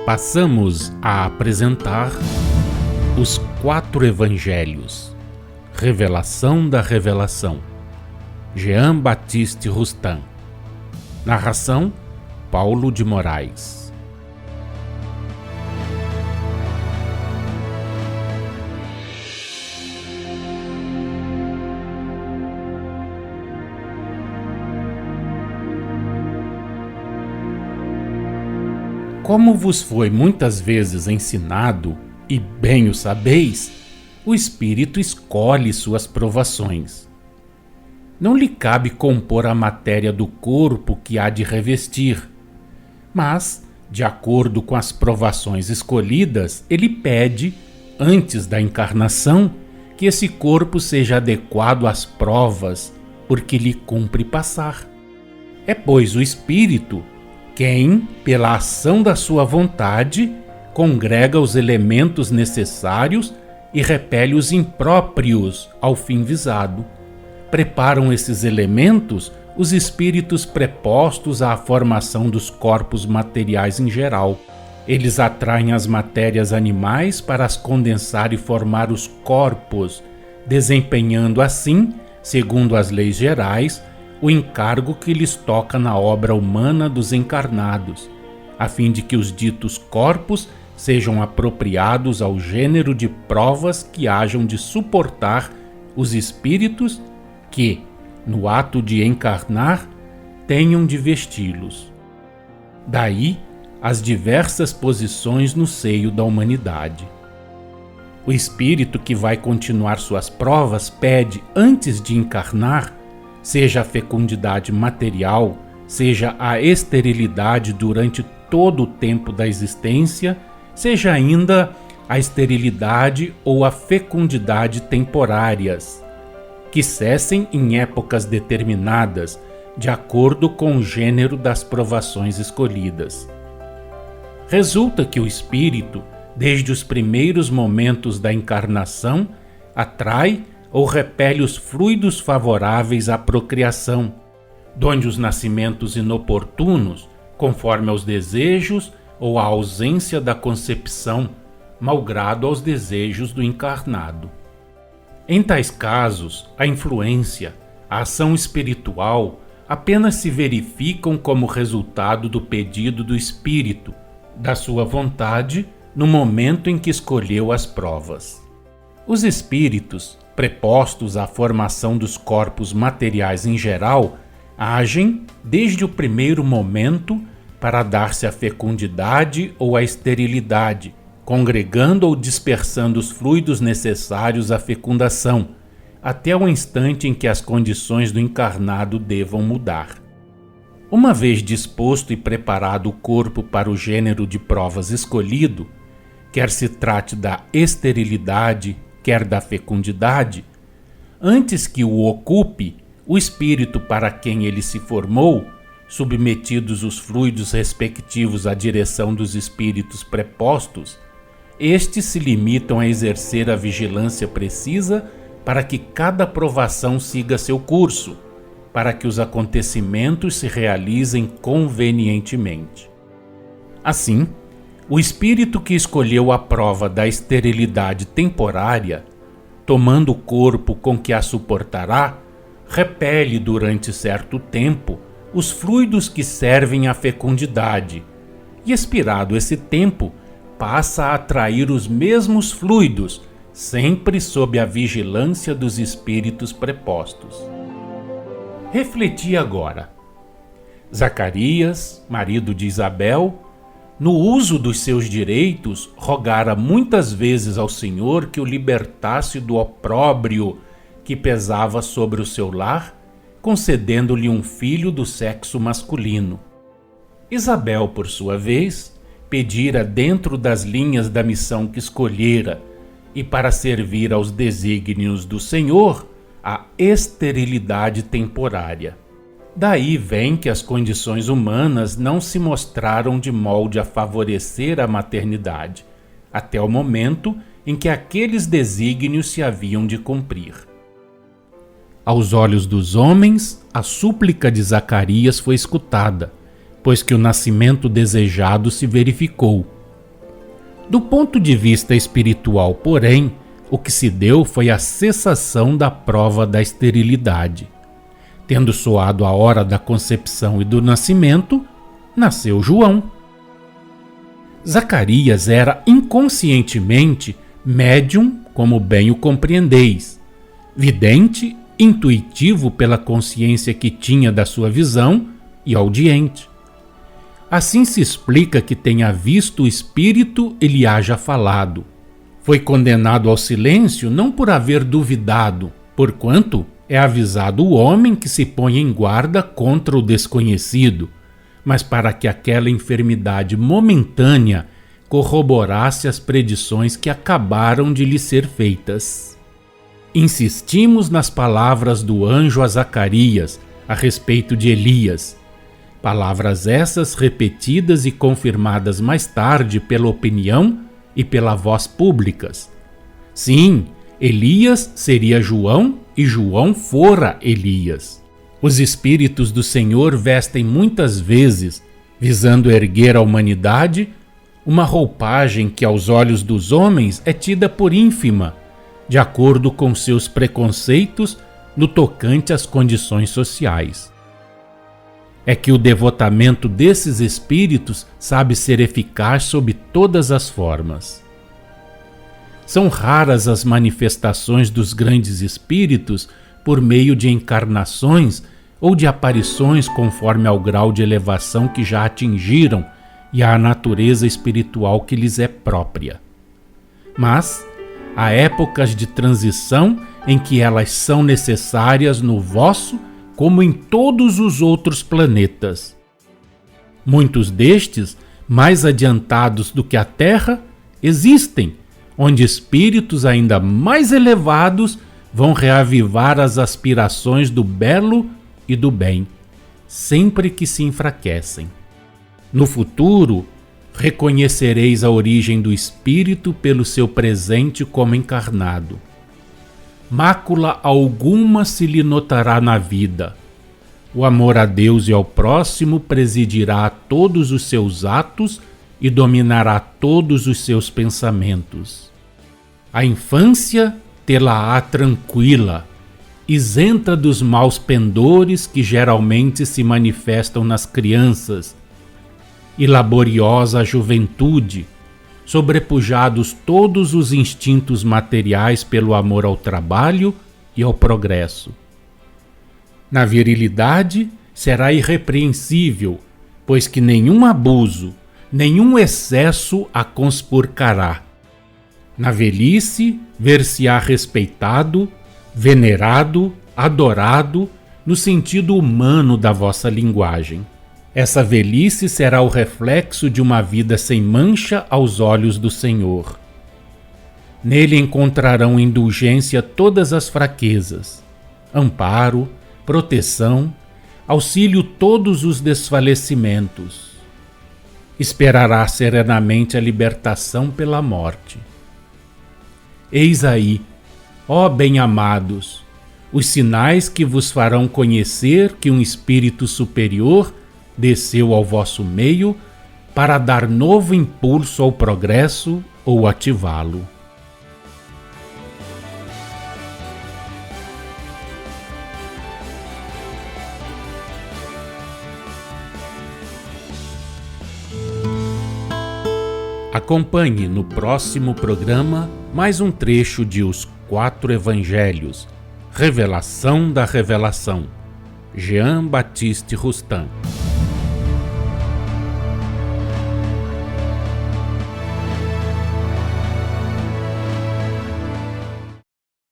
Passamos a apresentar os 4 Evangelhos, Revelação da Revelação, Jean Baptiste Rustin. Narração, Paulo de Moraes. Como vos foi muitas vezes ensinado, e bem o sabeis, o Espírito escolhe suas provações. Não lhe cabe compor a matéria do corpo que há de revestir, mas, de acordo com as provações escolhidas, ele pede, antes da encarnação, que esse corpo seja adequado às provas, porque lhe cumpre passar. É, pois, o Espírito quem, pela ação da sua vontade, congrega os elementos necessários e repele os impróprios ao fim visado. Preparam esses elementos os espíritos prepostos à formação dos corpos materiais em geral. Eles atraem as matérias animais para as condensar e formar os corpos, desempenhando assim, segundo as leis gerais, o encargo que lhes toca na obra humana dos encarnados, a fim de que os ditos corpos sejam apropriados ao gênero de provas que hajam de suportar os espíritos que, no ato de encarnar, tenham de vesti-los. Daí as diversas posições no seio da humanidade. O espírito que vai continuar suas provas pede, antes de encarnar, seja a fecundidade material, seja a esterilidade durante todo o tempo da existência, seja ainda a esterilidade ou a fecundidade temporárias, que cessem em épocas determinadas, de acordo com o gênero das provações escolhidas. Resulta que o espírito, desde os primeiros momentos da encarnação, atrai ou repele os fluidos favoráveis à procriação, donde os nascimentos inoportunos, conforme aos desejos ou à ausência da concepção, malgrado aos desejos do encarnado. Em tais casos, a influência, a ação espiritual apenas se verificam como resultado do pedido do espírito, da sua vontade, no momento em que escolheu as provas. Os espíritos, prepostos à formação dos corpos materiais em geral, agem desde o primeiro momento para dar-se a fecundidade ou a esterilidade, congregando ou dispersando os fluidos necessários à fecundação, até o instante em que as condições do encarnado devam mudar. Uma vez disposto e preparado o corpo para o gênero de provas escolhido, quer se trate da esterilidade, quer da fecundidade, antes que o ocupe, o espírito para quem ele se formou, submetidos os fluidos respectivos à direção dos espíritos prepostos, estes se limitam a exercer a vigilância precisa para que cada provação siga seu curso, para que os acontecimentos se realizem convenientemente. Assim, o espírito que escolheu a prova da esterilidade temporária, tomando o corpo com que a suportará, repele durante certo tempo os fluidos que servem à fecundidade, e expirado esse tempo, passa a atrair os mesmos fluidos, sempre sob a vigilância dos espíritos prepostos. Refleti agora. Zacarias, marido de Isabel, no uso dos seus direitos, rogara muitas vezes ao Senhor que o libertasse do opróbrio que pesava sobre o seu lar, concedendo-lhe um filho do sexo masculino. Isabel, por sua vez, pedira dentro das linhas da missão que escolhera e para servir aos desígnios do Senhor, a esterilidade temporária. Daí vem que as condições humanas não se mostraram de molde a favorecer a maternidade, até o momento em que aqueles desígnios se haviam de cumprir. Aos olhos dos homens, a súplica de Zacarias foi escutada, pois que o nascimento desejado se verificou, Do ponto de vista espiritual, porém, o que se deu foi a cessação da prova da esterilidade. Tendo soado a hora da concepção e do nascimento, nasceu João. Zacarias era inconscientemente médium, como bem o compreendeis, vidente, intuitivo pela consciência que tinha da sua visão e audiente. Assim se explica que tenha visto o Espírito e lhe haja falado. Foi condenado ao silêncio não por haver duvidado, porquanto é avisado o homem que se põe em guarda contra o desconhecido, mas para que aquela enfermidade momentânea corroborasse as predições que acabaram de lhe ser feitas. Insistimos nas palavras do anjo a Zacarias a respeito de Elias, palavras essas repetidas e confirmadas mais tarde pela opinião e pela voz públicas. Sim, Elias seria João e João fora Elias. Os Espíritos do Senhor vestem muitas vezes, visando erguer a humanidade, uma roupagem que aos olhos dos homens é tida por ínfima, de acordo com seus preconceitos no tocante às condições sociais. É que o devotamento desses espíritos sabe ser eficaz sob todas as formas. São raras as manifestações dos grandes espíritos por meio de encarnações ou de aparições conforme ao grau de elevação que já atingiram e à natureza espiritual que lhes é própria. Mas há épocas de transição em que elas são necessárias no vosso como em todos os outros planetas. Muitos destes, mais adiantados do que a Terra, existem, onde espíritos ainda mais elevados vão reavivar as aspirações do belo e do bem, sempre que se enfraquecem. No futuro, reconhecereis a origem do espírito pelo seu presente como encarnado. Mácula alguma se lhe notará na vida. O amor a Deus e ao próximo presidirá a todos os seus atos e dominará todos os seus pensamentos. A infância tê-la-á tranquila, isenta dos maus pendores que geralmente se manifestam nas crianças, e laboriosa a juventude, sobrepujados todos os instintos materiais pelo amor ao trabalho e ao progresso. Na virilidade será irrepreensível, pois que nenhum abuso, nenhum excesso a conspurcará. Na velhice ver-se-á respeitado, venerado, adorado, no sentido humano da vossa linguagem. Essa velhice será o reflexo de uma vida sem mancha aos olhos do Senhor. Nele encontrarão indulgência todas as fraquezas, amparo, proteção, auxílio todos os desfalecimentos. Esperará serenamente a libertação pela morte. Eis aí, ó bem-amados, os sinais que vos farão conhecer que um espírito superior desceu ao vosso meio para dar novo impulso ao progresso ou ativá-lo. Acompanhe no próximo programa mais um trecho de Os Quatro Evangelhos, Revelação da Revelação, Jean Baptiste Rustin.